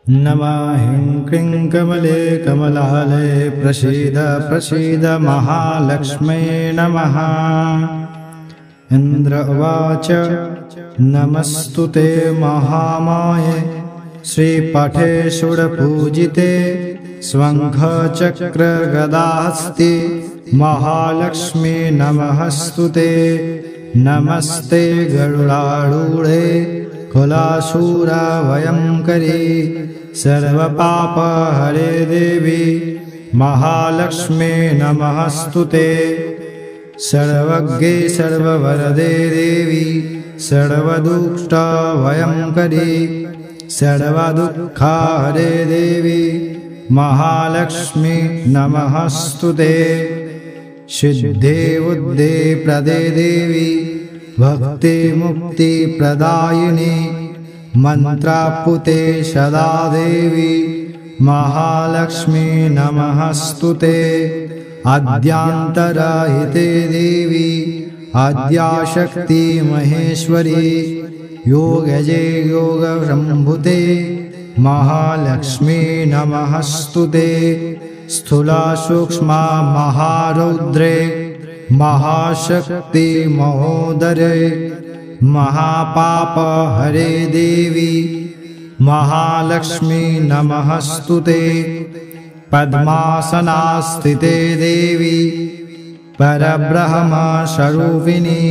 नमः ह्रीं क्लीं कमले कमलालये प्रसीद प्रसीद महालक्ष्म्यै नमः। इन्द्र उवाच नमस्तुते महामाये श्रीपठे षोडपूजिते शङ्खचक्रगदास्ते महालक्ष्मी नमस्तुते। नमस्ते गरुडारूढे कुलासुरभयङ्करी सर्वपापहरे देवी महालक्ष्मी नमस्तुते। सर्वज्ञे सर्ववरदे देवी सर्वदुष्टभयङ्करी सर्वदुःखहरे देवी महालक्ष्मी नमस्तुते। सिद्धे बुद्धे प्रदे देवी भक्ति मुक्ति प्रदायिनी मंत्रापुते सदा देवी महालक्ष्मी नमस्तुते। आद्यांतरहिते देवी आद्याशक्ति महेश्वरी योगजे योगसंभुते महालक्ष्मी नमस्तुते। स्थूला सूक्ष्मा महारौद्रे महाशक्ति महोदरे महापाप हरे देवी महालक्ष्मी नमस्तुते। पद्मासनास्थिते देवी परब्रह्म स्वरूपिणी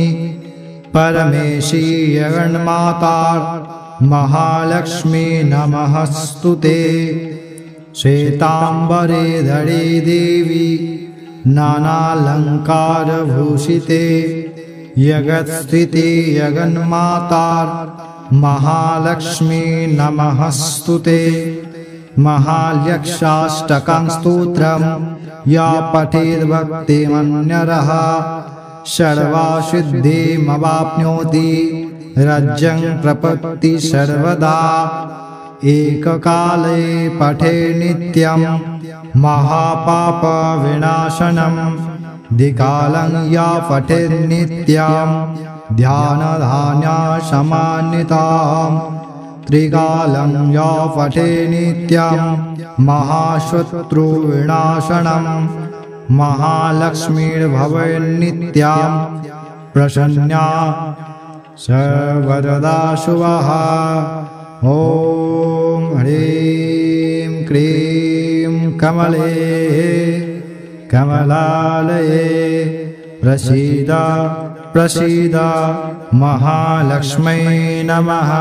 परमेशी जगन्माता महालक्ष्मी नमस्तुते। श्वेतांबरे धरे देवी नानालंकारभूषिते जगत्स्थिते जगन्माता महालक्ष्मी नमस्तुते। महायक्षाष्टकं स्तोत्रं या पठेद्भक्तिमन्यरः सर्वसिद्धिमवाप्नोति राज्यं प्रपत्ति सर्वदा। एककाले पठे नित्यं महापापविनाशनं द्विकालं या पठेत् नित्यं ध्यानधान्यसमान्वितां त्रिकालं या पठेत् नित्यं महाशत्रुविनाशनं महालक्ष्मीर्भवेन्नित्यं प्रसन्ना सर्वदा शुभः। ॐ ह्रीं क्लीं कमले कमलालये प्रसीद प्रसीद महालक्ष्म्यै नमः।